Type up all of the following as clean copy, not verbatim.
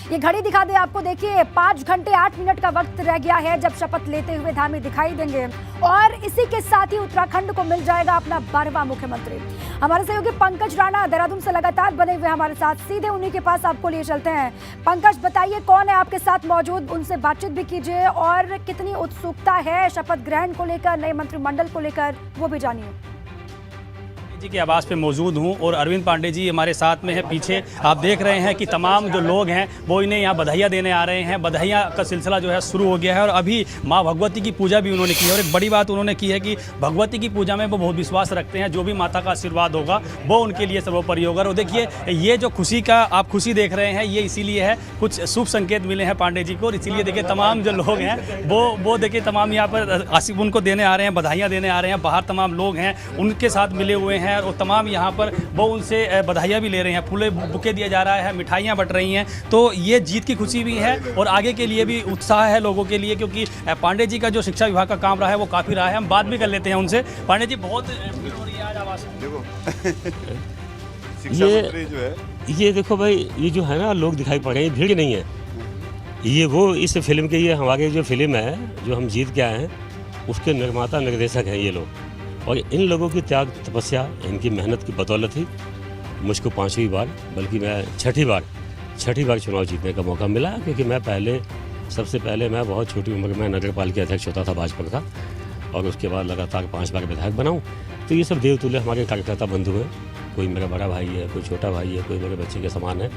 ये घड़ी दिखा दे आपको, देखिए 5 घंटे 8 मिनट का वक्त रह गया है जब शपथ लेते हुए धामी दिखाई देंगे और इसी के साथ ही उत्तराखंड को मिल जाएगा अपना 12वां मुख्यमंत्री। हमारे सहयोगी पंकज राणा देहरादून से लगातार बने हुए हमारे साथ, सीधे उन्हीं के पास आपको लिए चलते हैं। पंकज, बताइए कौन है आपके साथ मौजूद, उनसे बातचीत भी कीजिए और कितनी उत्सुकता है शपथ ग्रहण को लेकर, नए मंत्रिमंडल को लेकर, वो भी जानिए। जी के आवास पे मौजूद हूँ और अरविंद पांडे जी हमारे साथ में है। पीछे आप देख रहे हैं कि तमाम जो लोग हैं वो इन्हें यहाँ बधाइयाँ देने आ रहे हैं। बधाइयाँ का सिलसिला जो है शुरू हो गया है और अभी माँ भगवती की पूजा भी उन्होंने की है और एक बड़ी बात उन्होंने की है कि भगवती की पूजा में वो बहुत विश्वास रखते हैं, जो भी माता का आशीर्वाद होगा वो उनके लिए सर्वोपरि होगा। और देखिए ये जो खुशी का आप खुशी देख रहे हैं ये इसीलिए है, कुछ शुभ संकेत मिले हैं पांडे जी को और इसीलिए देखिए तमाम जो लोग हैं वो देखिए तमाम यहाँ पर आशीर्वाद उनको देने आ रहे हैं, बधाइयाँ देने आ रहे हैं। बाहर तमाम लोग हैं उनके साथ मिले हुए हैं और तमाम यहाँ पर वो उनसे बधाइयाँ भी ले रहे हैं, फूले बुके दिया जा रहा है, मिठाइयाँ बट रही हैं। तो ये जीत की खुशी भी है और आगे के लिए भी उत्साह है लोगों के लिए, क्योंकि पांडे जी का जो शिक्षा विभाग का काम रहा है वो काफ़ी रहा है। हम बात भी कर लेते हैं उनसे। पांडे जी, बहुत भीड़ हो रही है आज आवास में। देखो शिक्षा मंत्री जो है, ये देखो भाई, ये जो है ना लोग दिखाई पड़ रहे हैं, भीड़ नहीं है। ये वो इस फिल्म के, ये हमारी जो फिल्म है जो हम जीत के आए हैं उसके निर्माता निर्देशक हैं ये लोग। और इन लोगों की त्याग तपस्या, इनकी मेहनत की बदौलत ही मुझको 5वीं बार, बल्कि मैं छठी बार चुनाव जीतने का मौका मिला। क्योंकि मैं सबसे पहले मैं बहुत छोटी उम्र में नगर पालिका अध्यक्ष होता था भाजपा का और उसके बाद लगातार 5 बार विधायक बनाऊँ। तो ये सब देवतुल्य हमारे कार्यकर्ता बंधु हैं। कोई मेरा बड़ा भाई है, कोई छोटा भाई है, कोई मेरे बच्चे के समान है।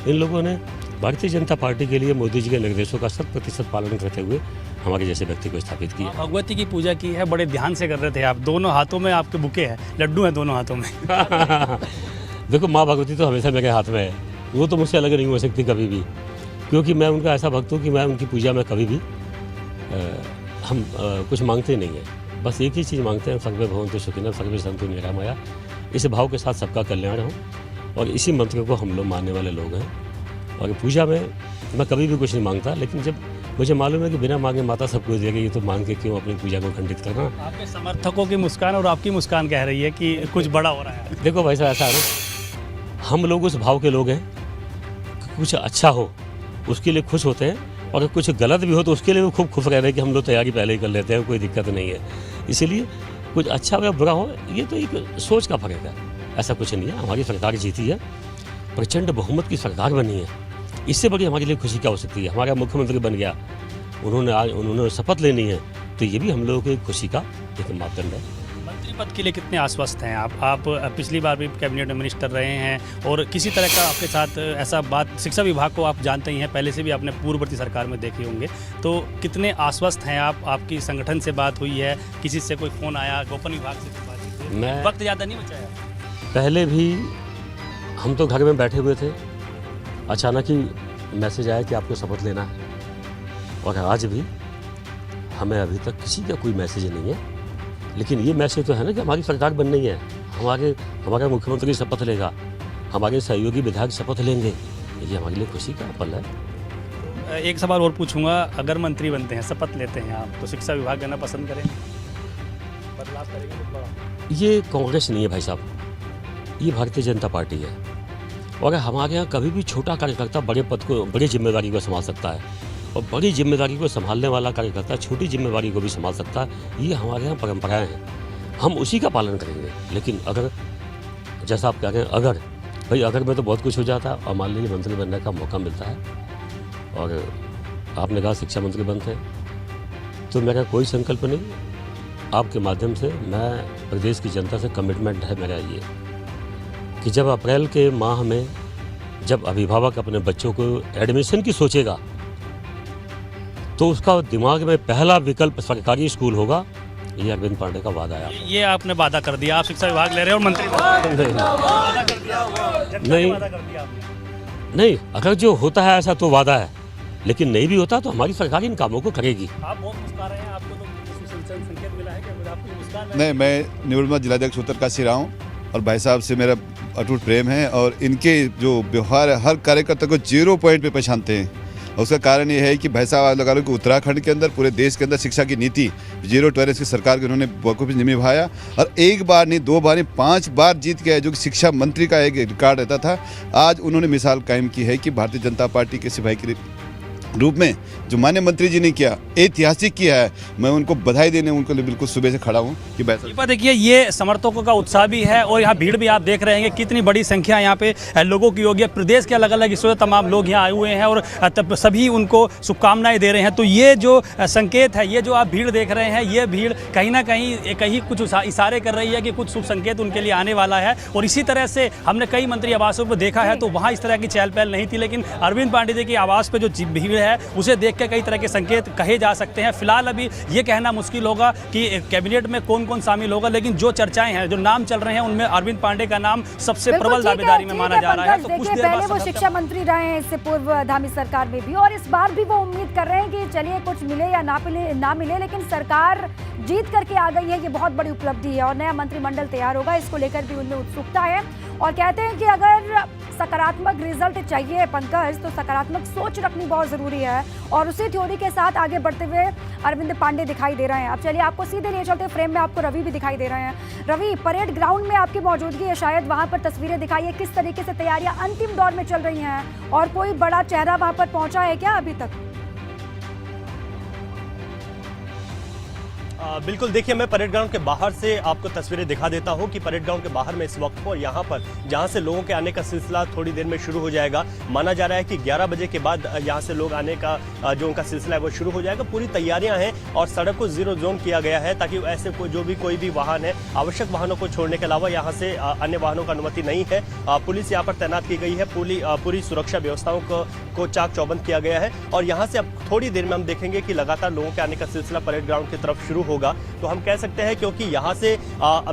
इन लोगों ने भारतीय जनता पार्टी के लिए मोदी जी के निर्देशों का 100% पालन करते हुए हमारे जैसे व्यक्ति को स्थापित किया। भगवती की पूजा की है, बड़े ध्यान से कर रहे थे आप। दोनों हाथों में आपके बुके हैं, लड्डू हैं दोनों हाथों में। देखो, माँ भगवती तो हमेशा मेरे हाथ में है, वो तो मुझसे अलग नहीं हो सकती कभी भी, क्योंकि मैं उनका ऐसा भक्त हूँ कि मैं उनकी पूजा में कभी भी हम कुछ मांगते नहीं हैं। बस एक ही चीज़ मांगते हैं, सर्वे भवन्तु सुखिनः सर्वे सन्तु निरामया। इस भाव के साथ सबका कल्याण हो और इसी मंत्र को हम लोग मानने वाले लोग हैं। और पूजा में मैं कभी भी कुछ नहीं मांगता, लेकिन जब मुझे मालूम है कि बिना मांगे माता सब कुछ देगी, ये तो मांग के क्यों अपनी पूजा को खंडित करना। आपके समर्थकों की मुस्कान और आपकी मुस्कान कह रही है कि कुछ बड़ा हो रहा है। देखो भाई साहब, ऐसा है ना, हम लोग उस भाव के लोग हैं कि कुछ अच्छा हो उसके लिए खुश होते हैं और कुछ गलत भी हो तो उसके लिए भी खूब खुश रह रहे हैं कि हम लोग तैयारी पहले ही कर लेते हैं, कोई दिक्कत नहीं है। इसीलिए कुछ अच्छा हो या बुरा हो, ये तो एक सोच का फर्क है, ऐसा कुछ नहीं है। हमारी सरकार जीती है, प्रचंड बहुमत की सरकार बनी है, इससे बड़ी हमारे लिए खुशी क्या हो सकती है। हमारा मुख्यमंत्री बन गया, उन्होंने शपथ लेनी है, तो ये भी हम लोगों की खुशी का एक मापदंड है। मंत्री पद के लिए कितने आश्वस्त हैं आप पिछली बार भी कैबिनेट मिनिस्टर रहे हैं और किसी तरह का आपके साथ ऐसा बात, शिक्षा विभाग को आप जानते ही हैं, पहले से भी आपने पूर्ववर्ती सरकार में देखे होंगे, तो कितने आश्वस्त हैं आप? आपकी संगठन से बात हुई है, किसी से कोई फ़ोन आया, गोपन विभाग से बात हुई? मैं वक्त ज़्यादा नहीं बचाया? पहले भी हम तो घर में बैठे हुए थे, अचानक ही मैसेज आया कि आपको शपथ लेना है। और आज भी हमें अभी तक किसी का कोई मैसेज नहीं है, लेकिन ये मैसेज तो है ना कि हमारी सरकार बन रही है, हमारा मुख्यमंत्री शपथ लेगा, हमारे सहयोगी विधायक शपथ लेंगे, ये हमारे लिए खुशी का पल है। एक सवाल और पूछूंगा, अगर मंत्री बनते हैं, शपथ लेते हैं आप, तो शिक्षा विभाग देना पसंद करेंगे? बदलाव करेंगे कुछ बड़ा? ये कांग्रेस नहीं है भाई साहब, ये भारतीय जनता पार्टी है। और हमारे यहाँ कभी भी छोटा कार्यकर्ता बड़े पद को, बड़ी जिम्मेदारी को संभाल सकता है और बड़ी जिम्मेदारी को संभालने वाला कार्यकर्ता छोटी जिम्मेदारी को भी संभाल सकता है। ये हमारे यहाँ परंपराएं हैं, हम उसी का पालन करेंगे। लेकिन अगर, जैसा आप कह रहे हैं, अगर में तो बहुत कुछ हो जाता है और मान लीजिए मंत्री बनने का मौका मिलता है और आपने कहा शिक्षा मंत्री बनते हैं, तो मेरा कोई संकल्प नहीं। आपके माध्यम से मैं प्रदेश की जनता से कमिटमेंट है मेरा ये कि जब अप्रैल के माह में जब अभिभावक अपने बच्चों को एडमिशन की सोचेगा तो उसका दिमाग में पहला विकल्प सरकारी स्कूल होगा। ये अरविंद पांडे का वादा है। ये आपने वादा कर दिया, आप शिक्षा विभाग ले रहे हो और मंत्री नहीं, अगर जो होता है ऐसा तो वादा है, लेकिन नहीं भी होता तो हमारी सरकार इन कामों को करेगी। आप बहुत मुस्कुरा रहे हैं, आपको तो संकेत मिला है कि आपकी मुस्कान? नहीं, मैं निवृत्त जिलाध्यक्ष उत्तरकाशी रहा हूँ और भाई साहब से मेरा अटूट प्रेम है और इनके जो व्यवहार है हर कार्यकर्ता को 0 पॉइंट पे पहचानते हैं और उसका कारण ये है कि भाई साहब लगा लो कि उत्तराखंड के अंदर पूरे देश के अंदर शिक्षा की नीति जीरो टॉलरेंस की सरकार के उन्होंने बखूबी निभाया और एक बार नहीं, 2 बार नहीं, 5 बार जीत के आए, जो कि शिक्षा मंत्री का एक रिकॉर्ड रहता था। आज उन्होंने मिसाल कायम की है कि भारतीय जनता पार्टी के सिपाही के रूप में जो माननीय मंत्री जी ने किया, ऐतिहासिक किया है। मैं उनको बधाई देने उनको लिए बिल्कुल सुबह से खड़ा हूँ कि भाई देखिए ये समर्थकों का उत्साह भी है और यहाँ भीड़ भी आप देख रहे हैं कितनी बड़ी संख्या यहाँ पे लोगों की होगी। प्रदेश के अलग अलग हिस्सों से तमाम लोग यहाँ आए हुए हैं और सभी उनको शुभकामनाएं दे रहे हैं। तो ये जो संकेत है, ये जो आप भीड़ देख रहे हैं, ये भीड़ कहीं ना कहीं कुछ इशारे कर रही है कि कुछ शुभ संकेत उनके लिए आने वाला है। और इसी तरह से हमने कई मंत्री आवासों पर देखा है तो वहाँ इस तरह की चहल पहल नहीं थी, लेकिन अरविंद पांडे जी की आवास पर जो भीड़ है उसे देख के कई तरह के संकेत कहे जा सकते हैं। फिलहाल अभी ये कहना मुश्किल होगा कि कैबिनेट में कौन कौन शामिल होगा, लेकिन जो चर्चाएं हैं, जो नाम चल रहे हैं, उनमें अरविंद पांडे का नाम सबसे प्रबल दावेदारी में माना जा रहा है। तो कुछ देर पहले वो शिक्षा मंत्री रहे हैं इससे पूर्व धामी सरकार में भी, और इस बार भी वो उम्मीद कर रहे हैं कि चलिए कुछ मिले या ना मिले, लेकिन सरकार जीत करके आ गई है, ये बहुत बड़ी उपलब्धि है और नया मंत्रिमंडल तैयार होगा, इसको लेकर भी उनमें उत्सुकता है। और कहते हैं कि अगर सकारात्मक रिजल्ट चाहिए पंकज, तो सकारात्मक सोच रखनी बहुत जरूरी है और उसी थ्योरी के साथ आगे बढ़ते हुए अरविंद पांडे दिखाई दे रहे हैं। अब चलिए आपको सीधे ले चलते, फ्रेम में आपको रवि भी दिखाई दे रहे हैं। रवि, परेड ग्राउंड में आपकी मौजूदगी है, शायद वहां पर तस्वीरें दिखाइए, किस तरीके से तैयारियां अंतिम दौर में चल रही हैं और कोई बड़ा चेहरा वहां पर पहुंचा है क्या अभी तक? बिल्कुल, देखिए मैं परेड ग्राउंड के बाहर से आपको तस्वीरें दिखा देता हूं कि परेड ग्राउंड के बाहर में इस वक्त हूं और यहां पर जहां से लोगों के आने का सिलसिला थोड़ी देर में शुरू हो जाएगा। माना जा रहा है कि 11 बजे के बाद यहां से लोग आने का जो उनका सिलसिला है वो शुरू हो जाएगा। पूरी तैयारियां हैं और सड़क को जीरो जोन किया गया है ताकि ऐसे कोई भी वाहन है, आवश्यक वाहनों को छोड़ने के अलावा यहाँ से अन्य वाहनों का अनुमति नहीं है। पुलिस यहाँ पर तैनात की गई है, पूरी सुरक्षा व्यवस्थाओं को चाक चौबंद किया गया है और यहाँ से अब थोड़ी देर में हम देखेंगे कि लगातार लोगों के आने का सिलसिला परेड ग्राउंड की तरफ शुरू होगा। तो हम कह सकते हैं क्योंकि यहाँ से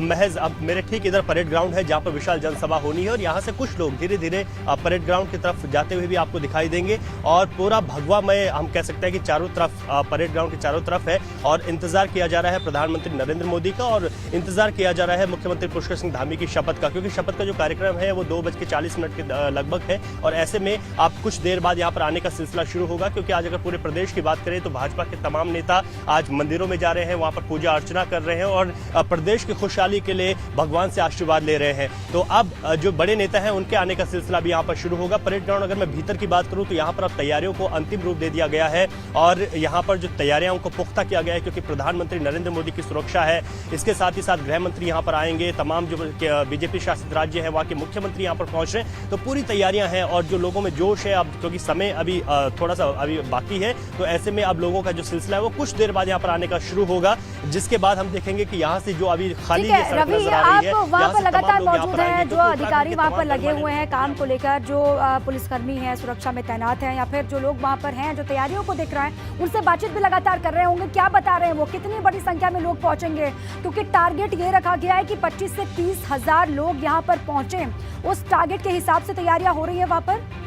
महज अब मेरे ठीक इधर परेड ग्राउंड है जहाँ पर विशाल जनसभा होनी है और यहाँ से कुछ लोग धीरे धीरे परेड ग्राउंड की तरफ जाते हुए भी आपको दिखाई देंगे और पूरा भगवा में हम कह सकते हैं कि चारों तरफ परेड ग्राउंड के चारों तरफ है और इंतजार किया जा रहा है प्रधानमंत्री नरेंद्र मोदी का और इंतजार किया जा रहा है मुख्यमंत्री पुष्कर सिंह धामी की शपथ का, क्योंकि शपथ का जो कार्यक्रम है वो 2:40 के लगभग है और ऐसे में आप कुछ देर बाद यहाँ पर आने का सिलसिला शुरू होगा। क्योंकि आज अगर पूरे प्रदेश की बात करें तो भाजपा के तमाम नेता आज मंदिरों में जा रहे हैं, वहां पर पूजा अर्चना कर रहे हैं और प्रदेश की खुशहाली के लिए भगवान से आशीर्वाद ले रहे हैं। तो अब जो बड़े नेता हैं उनके आने का सिलसिला भी यहाँ पर शुरू होगा। परेड ग्राउंड अगर मैं भीतर की बात करूं तो यहाँ पर अब तैयारियों को अंतिम रूप दे दिया गया है और यहाँ पर जो तैयारियां उनको पुख्ता किया गया है क्योंकि प्रधानमंत्री नरेंद्र मोदी की सुरक्षा है। इसके साथ ही साथ गृह मंत्री यहाँ पर आएंगे, तमाम जो बीजेपी शासित राज्य है वहाँ के मुख्यमंत्री यहाँ पर पहुंच रहे हैं। तो पूरी तैयारियां हैं और जो लोगों में जोश है अब, क्योंकि समय अभी थोड़ा सा अभी बाकी है, तो ऐसे में अब लोगों का जो सिलसिला है वो कुछ देर बाद यहाँ पर आने का शुरू होगा, जिसके बाद हम देखेंगे कि यहाँ से जो अभी खाली ये सड़क नजर आ रही है, वहाँ पर लगातार मौजूद हैं, जो अधिकारी वहाँ पर लगे हुए हैं काम को लेकर, जो पुलिसकर्मी हैं सुरक्षा में तैनात हैं या फिर जो लोग वहाँ पर हैं जो तैयारियों को देख रहे हैं, उनसे बातचीत भी लगातार कर रहे होंगे। क्या बता रहे हैं वो, कितनी बड़ी संख्या में लोग पहुंचेंगे? क्योंकि टारगेट ये रखा गया है कि 25 से 30 हजार लोग यहाँ पर पहुंचे, उस टारगेट के हिसाब से तैयारियां हो रही है वहाँ पर।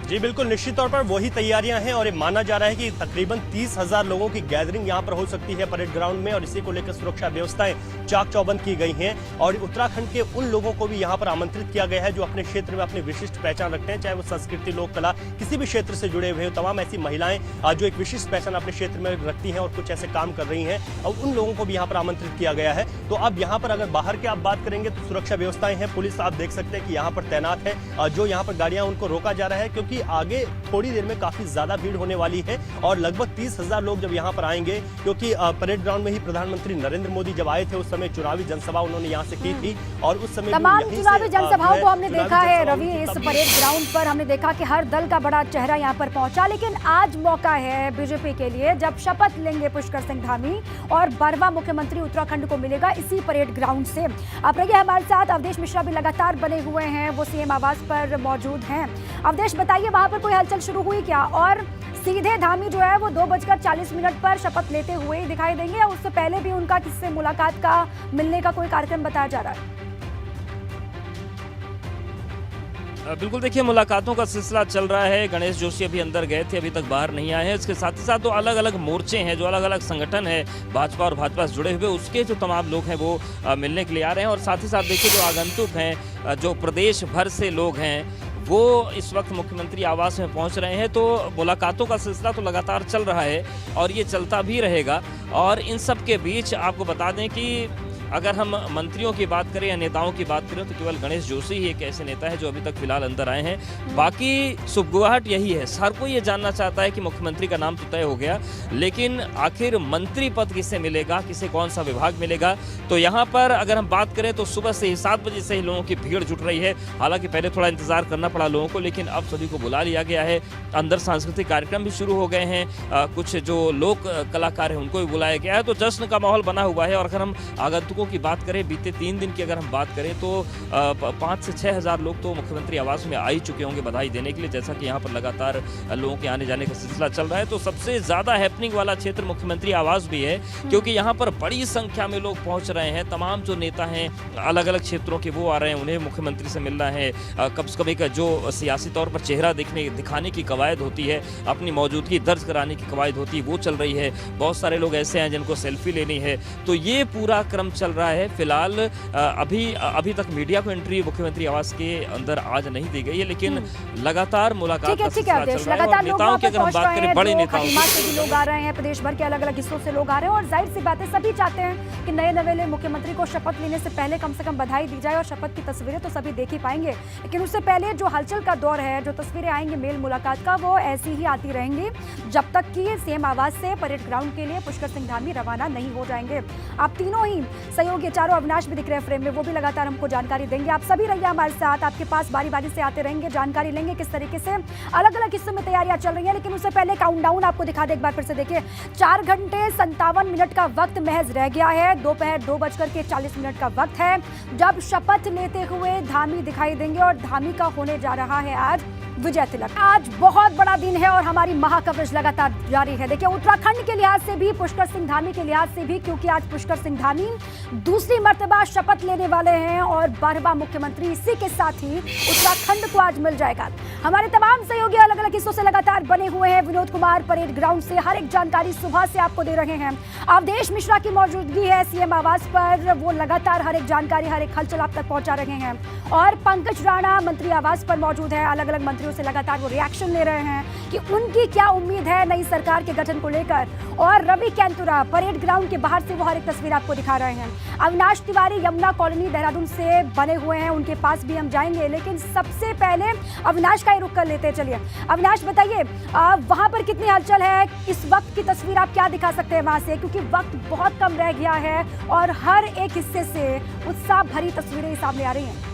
जी बिल्कुल, निश्चित तौर पर वही तैयारियां हैं और ये माना जा रहा है कि तकरीबन 30,000 लोगों की गैदरिंग यहां पर हो सकती है परेड ग्राउंड में और इसी को लेकर सुरक्षा व्यवस्थाएं चाक चौबंद की गई हैं और उत्तराखंड के उन लोगों को भी यहां पर आमंत्रित किया गया है जो अपने क्षेत्र में अपनी विशिष्ट पहचान रखते हैं, चाहे वो संस्कृति, लोक कला, किसी भी क्षेत्र से जुड़े हुए हो। तमाम ऐसी महिलाएं जो एक विशिष्ट पहचान अपने क्षेत्र में रखती हैं और कुछ ऐसे काम कर रही हैं और उन लोगों को भी यहाँ पर आमंत्रित किया गया है। तो अब यहाँ पर अगर बाहर की आप बात करेंगे तो सुरक्षा व्यवस्थाएं हैं, पुलिस आप देख सकते हैं कि यहाँ पर तैनात है, जो यहाँ पर गाड़ियां उनको रोका जा रहा है क्योंकि आगे थोड़ी देर में काफी ज्यादा भीड़ होने वाली है और लगभग 30,000 लोग जब यहाँ पर आएंगे, क्योंकि परेड ग्राउंड में ही प्रधानमंत्री नरेंद्र मोदी जब आए थे उस समय चुनावी जनसभा उन्होंने यहाँ से की थी और उस समय तमाम चुनावी जनसभाओं को हमने देखा है रवि, इस परेड ग्राउंड पर हमने देखा कि हर दल का बड़ा चेहरा यहाँ पर पहुंचा, लेकिन आज मौका है बीजेपी के लिए जब शपथ लेंगे पुष्कर सिंह धामी और 12वां मुख्यमंत्री उत्तराखंड को मिलेगा इसी परेड ग्राउंड से। आप रहिए हमारे साथ, अवधेश मिश्रा भी लगातार बने हुए हैं, वो सीएम आवास पर मौजूद हैं। अवधेश बताइए, वहां पर कोई हलचल शुरू हुई क्या? और सीधे धामी जो है वो 2:40 पर शपथ लेते हुए दिखाई देंगे या उससे पहले भी उनका किससे मुलाकात का, मिलने का कोई कार्यक्रम बताया जा रहा है? बिल्कुल, देखिए मुलाकातों का सिलसिला चल रहा है। गणेश जोशी अभी अंदर गए थे, अभी तक बाहर नहीं आए हैं। इसके साथ ही साथ जो अलग अलग मोर्चे हैं, जो अलग अलग संगठन है भाजपा और भाजपा से जुड़े हुए, उसके जो तमाम लोग हैं वो मिलने के लिए आ रहे हैं और साथ ही साथ देखिए जो आगंतुक हैं, जो प्रदेश भर से लोग हैं वो इस वक्त मुख्यमंत्री आवास में पहुंच रहे हैं। तो मुलाकातों का सिलसिला तो लगातार चल रहा है और ये चलता भी रहेगा। और इन सब के बीच आपको बता दें कि अगर हम मंत्रियों की बात करें या नेताओं की बात करें तो केवल गणेश जोशी ही एक ऐसे नेता है जो अभी तक फिलहाल अंदर आए हैं। बाकी सुगबुगाहट यही है, हर कोई ये जानना चाहता है कि मुख्यमंत्री का नाम तो तय हो गया, लेकिन आखिर मंत्री पद किसे मिलेगा, किसे कौन सा विभाग मिलेगा। तो यहाँ पर अगर हम बात करें तो सुबह से ही 7 बजे से ही लोगों की भीड़ जुट रही है। हालांकि पहले थोड़ा इंतजार करना पड़ा लोगों को, लेकिन अब सभी को बुला लिया गया है। अंदर सांस्कृतिक कार्यक्रम भी शुरू हो गए हैं, कुछ जो लोक कलाकार हैं उनको भी बुलाया गया है। तो जश्न का माहौल बना हुआ है। और अगर हम आगंतुकों की बात करें, बीते 3 दिन की अगर हम बात करें तो 5 से 6 हज़ार लोग तो मुख्यमंत्री आवास में आ ही चुके होंगे बधाई देने के लिए, जैसा कि यहाँ पर लगातार लोगों के आने जाने का सिलसिला चल रहा है। तो सबसे ज़्यादा हैपनिंग वाला क्षेत्र मुख्यमंत्री आवास भी है, क्योंकि यहाँ पर बड़ी संख्या में लोग पहुँच रहे हैं। तमाम जो नेता हैं अलग अलग क्षेत्रों के वो आ रहे हैं, उन्हें मुख्यमंत्री से मिलना है। कम से कम एक जो सियासी तौर पर चेहरा दिखाने की कवायद होती है, अपनी मौजूदगी दर्ज कराने की कवायद होती है, वो चल रही है। बहुत सारे लोग ऐसे हैं जिनको सेल्फी लेनी है। तो ये पूरा क्रम चल रहा है। फिलहाल अभी तक मीडिया को एंट्री मुख्यमंत्री आवास के अंदर आज नहीं दी गई है, लेकिन लगातार मुलाकात का सिलसिला चल रहा है। और नेताओं की अगर हम बात करें, बड़े नेताओं से भी लोग आ रहे हैं, प्रदेश भर के अलग अलग हिस्सों से लोग आ रहे हैं। और जाहिर सी बात है, सभी चाहते हैं कि नए नवेले मुख्यमंत्री को शपथ लेने से पहले कम से कम बधाई दी जाए। और शपथ की तस्वीरें तो सभी देख ही पाएंगे, लेकिन उससे पहले जो हलचल का दौर है, जो तस्वीरें आएंगी मेल मुलाकात का, वो ऐसी ही आती रहेंगी जब तक कि सीएम आवास से परेड ग्राउंड के लिए पुष्कर सिंह धामी रवाना नहीं हो जाएंगे। आप तीनों ही सहयोगी, चारों अविनाश भी दिख रहे हैं फ्रेम में, वो भी लगातार हमको जानकारी देंगे। आप सभी रहिए हमारे साथ, आपके पास बारी बारी से आते रहेंगे, जानकारी लेंगे किस तरीके से अलग अलग हिस्सों में तैयारियां चल रही हैं। लेकिन उससे पहले काउंटडाउन आपको दिखा दे एक बार फिर से। देखिए, 4 घंटे 57 मिनट का वक्त महज रह गया है। दोपहर 2:40 का वक्त है जब शपथ लेते हुए धामी दिखाई देंगे। और धामी का होने जा रहा है आज विजय तिलक। आज बहुत बड़ा दिन है और हमारी महाकवरेज लगातार जारी है। देखिए, उत्तराखंड के लिहाज से भी, पुष्कर सिंह धामी के लिहाज से भी, क्योंकि आज पुष्कर सिंह धामी दूसरी मर्तबा शपथ लेने वाले हैं और 12वां मुख्यमंत्री इसी के साथ ही उत्तराखंड को आज मिल जाएगा। हमारे तमाम सहयोगी अलग अलग हिस्सों से लगातार बने हुए हैं। विनोद कुमार परेड ग्राउंड से हर एक जानकारी सुबह से आपको दे रहे हैं। अवधेश मिश्रा की मौजूदगी है सीएम आवास पर, वो लगातार हर एक जानकारी, हर एक हलचल आप तक पहुंचा रहे हैं। और पंकज राणा मंत्री आवास पर मौजूद है, अलग अलग मंत्रियों से लगातार वो रिएक्शन ले रहे हैं कि उनकी क्या उम्मीद है नई सरकार के गठन को लेकर। और रवि कैंतुरा परेड ग्राउंड के बाहर से वो हर एक तस्वीर आपको दिखा रहे हैं। अविनाश तिवारी यमुना कॉलोनी देहरादून से बने हुए हैं, उनके पास भी हम जाएंगे, लेकिन सबसे पहले अविनाश का ही रुख कर लेते हैं। चलिए अविनाश, बताइए वहां पर कितनी हलचल है, इस वक्त की तस्वीर आप क्या दिखा सकते हैं वहां से, क्योंकि वक्त बहुत कम रह गया है और हर एक हिस्से से उत्साह भरी तस्वीरें सामने आ रही हैं।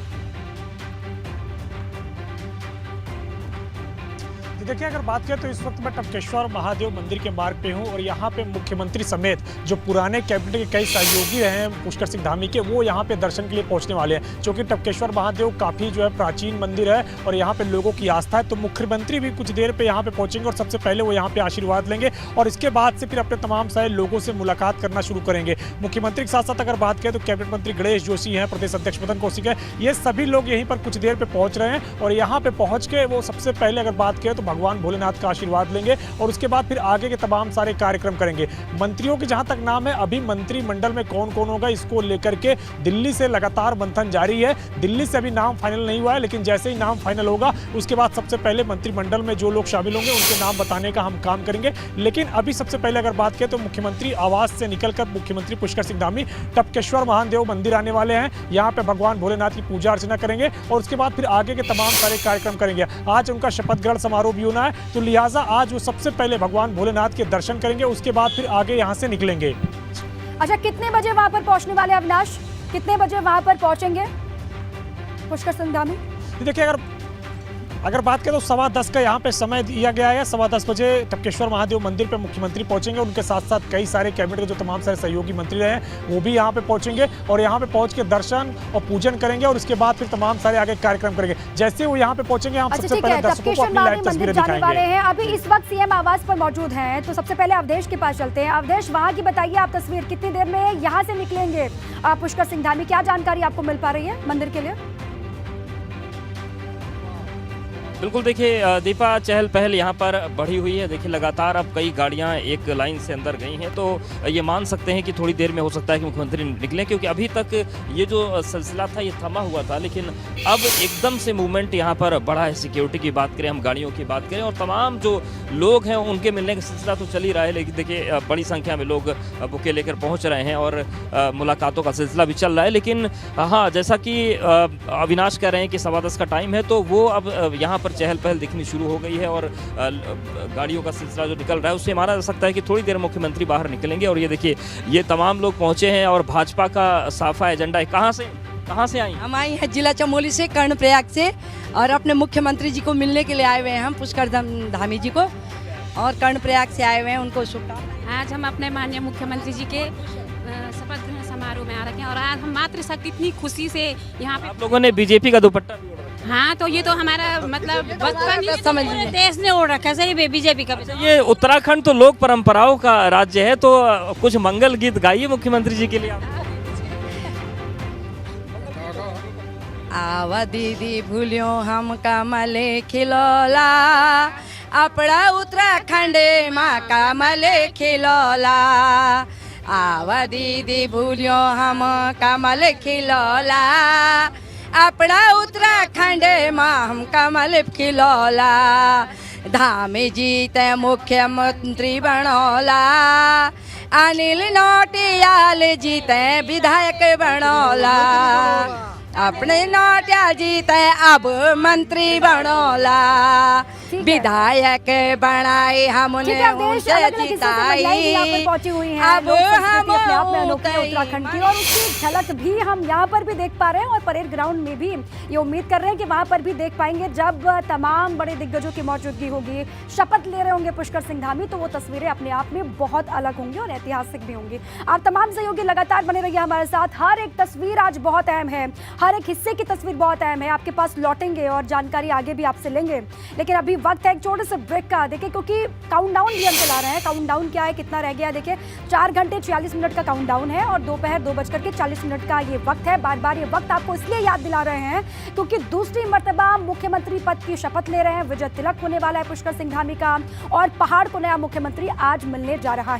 देखिए, अगर बात करें तो इस वक्त मैं टपकेश्वर महादेव मंदिर के मार्ग पे हूँ और यहाँ पे मुख्यमंत्री समेत जो पुराने कैबिनेट के कई सहयोगी रहे हैं पुष्कर सिंह धामी के, वो यहाँ पे दर्शन के लिए पहुँचने वाले हैं। क्योंकि टपकेश्वर महादेव काफ़ी जो है प्राचीन मंदिर है और यहाँ पे लोगों की आस्था है। तो मुख्यमंत्री भी कुछ देर पे यहाँ पे पहुँचेंगे और सबसे पहले वो यहाँ पे आशीर्वाद लेंगे और इसके बाद से फिर अपने तमाम सारे लोगों से मुलाकात करना शुरू करेंगे। मुख्यमंत्री के साथ साथ अगर बात करें तो कैबिनेट मंत्री गणेश जोशी हैं, प्रदेश अध्यक्ष मदन कौशिक है, ये सभी लोग यहीं पर कुछ देर पे पहुँच रहे हैं। और यहाँ पे पहुँच के वो सबसे पहले अगर बात करें तो भगवान भोलेनाथ का आशीर्वाद लेंगे और उसके बाद फिर आगे के तमाम सारे कार्यक्रम करेंगे। मंत्रियों के जहां तक नाम है, अभी मंत्रिमंडल में कौन कौन होगा इसको लेकर के दिल्ली से लगातार मंथन जारी है। दिल्ली से अभी नाम फाइनल नहीं हुआ है, लेकिन जैसे ही नाम फाइनल होगा उसके बाद सबसे पहले मंत्रिमंडल में जो लोग शामिल होंगे उनके नाम बताने का हम काम करेंगे। लेकिन अभी सबसे पहले अगर बात करें तो मुख्यमंत्री आवास से निकलकर मुख्यमंत्री पुष्कर सिंह धामी टपकेश्वर महादेव मंदिर आने वाले हैं। यहाँ पे भगवान भोलेनाथ की पूजा अर्चना करेंगे और उसके बाद फिर आगे के तमाम सारे कार्यक्रम करेंगे। आज उनका शपथ ग्रहण समारोह भी होना है, तो लिहाजा आज वो सबसे पहले भगवान भोलेनाथ के दर्शन करेंगे, उसके बाद फिर आगे यहाँ से निकलेंगे। अच्छा, कितने बजे वहां पर पहुंचने वाले अविनाश, कितने बजे वहां पर पहुंचेंगे पुष्कर सिंह धामी? देखिए, अगर बात करें तो 10:15 का यहाँ पे समय दिया गया है। 10:15 बजे टपकेश्वर महादेव मंदिर पे मुख्यमंत्री पहुंचेंगे। उनके साथ साथ कई सारे कैबिनेट के जो तमाम सारे सहयोगी मंत्री रहे हैं वो भी यहाँ पे पहुंचेंगे और यहाँ पे पहुंच के दर्शन और पूजन करेंगे और उसके बाद फिर तमाम सारे आगे कार्यक्रम करेंगे। जैसे वो यहाँ पे पहुंचेंगे, हम सबसे पहले दर्शकों को अपनी लाइव तस्वीरें दिखाएंगे। अभी इस वक्त सीएम आवास पर मौजूद हैं, तो सबसे पहले अवधेश के पास चलते हैं। अवधेश, वहाँ की बताइए आप तस्वीर, कितनी देर में यहाँ से निकलेंगे पुष्कर सिंह धामी, क्या जानकारी आपको मिल पा रही है मंदिर के लिए? बिल्कुल देखिए दीपा, चहल पहल यहाँ पर बढ़ी हुई है। देखिए लगातार अब कई गाड़ियाँ एक लाइन से अंदर गई हैं, तो ये मान सकते हैं कि थोड़ी देर में हो सकता है कि मुख्यमंत्री निकलें, क्योंकि अभी तक ये जो सिलसिला था ये थमा हुआ था, लेकिन अब एकदम से मूवमेंट यहाँ पर बढ़ा है। सिक्योरिटी की बात करें, हम गाड़ियों की बात करें, और तमाम जो लोग हैं उनके मिलने का सिलसिला तो चल ही रहा है, लेकिन देखिए बड़ी संख्या में लोग बुके लेकर पहुँच रहे हैं और मुलाकातों का सिलसिला भी चल रहा है। लेकिन हाँ, जैसा कि अविनाश कह रहे हैं कि 10:15 का टाइम है, तो वो अब यहाँ पर चहल पहल दिखनी शुरू हो गई है और गाड़ियों का सिलसिला जो निकल रहा है उससे माना जा सकता है कि थोड़ी देर मुख्यमंत्री बाहर निकलेंगे। और ये देखिए ये तमाम लोग पहुंचे हैं और भाजपा का साफा एजेंडा है। कहाँ से आई? हम आई हैं जिला चमोली से, कर्णप्रयाग से, और अपने मुख्यमंत्री जी को मिलने के लिए आए हुए हैं हम, पुष्कर धामी जी को, और कर्णप्रयाग से आए हुए हैं, उनको शुभकामनाएं। आज हम अपने माननीय मुख्यमंत्री जी के शपथ ग्रहण समारोह में आ रखे हैं और आज हम मातृशक्ति इतनी खुशी से यहाँ पे। आप लोगों ने बीजेपी का दुपट्टा भी ओढ़ा है। हाँ, तो ये तो हमारा मतलब बचपन ही समझ पूरे लीजिए। देश ने ओढ़ रखा है, सही बीजेपी का। ये उत्तराखंड तो लोक परंपराओं का राज्य है, तो कुछ मंगल गीत गाइए मुख्यमंत्री जी के लिए आप। आवा दीदी भूलियो हम कमले खिलौला, अपना उत्तराखंड माँ कमले खिलौला। आवा दीदी भूलियो हम कमल खिलौला, अपना उत्तराखंड माँ हम कमल खिलौला। धामी जीत मुख्यमंत्री बनौला, अनिल नौटियाल जीते विधायक बनौला। अपने नौटियाल जीते अब मंत्री बनौला, विधायक बनाए हमने उनसे जिताई। पहुंची हुई हैं अब हम अपने आप में अनोखी है उत्तराखंड की, और उसकी झलक भी हम यहाँ पर भी देख पा रहे हैं और परेड ग्राउंड में भी ये उम्मीद कर रहे हैं कि वहाँ पर भी देख पाएंगे। जब तमाम बड़े दिग्गजों की मौजूदगी होगी, शपथ ले रहे होंगे पुष्कर सिंह धामी, तो वो तस्वीरें अपने आप में बहुत अलग होंगी और ऐतिहासिक भी होंगी। आप तमाम सहयोगी लगातार बने रहिए हमारे साथ। हर एक तस्वीर आज बहुत अहम है, हर एक हिस्से की तस्वीर बहुत अहम है। आपके पास लौटेंगे और जानकारी आगे भी आपसे लेंगे, लेकिन अभी वक्त है एक छोटे से ब्रेक का। देखिए, क्योंकि काउंटडाउन भी हम चला रहे हैं। काउंटडाउन क्या है, कितना रह गया, देखिए 4 घंटे 46 मिनट का काउंटडाउन है और दोपहर 2:40 का ये वक्त है। बार बार ये वक्त आपको इसलिए याद दिला रहे हैं क्योंकि दूसरी मर्तबा मुख्यमंत्री पद की शपथ ले रहे हैं। विजय तिलक होने वाला है पुष्कर सिंह धामी का, और पहाड़ को नया मुख्यमंत्री आज मिलने जा रहा है।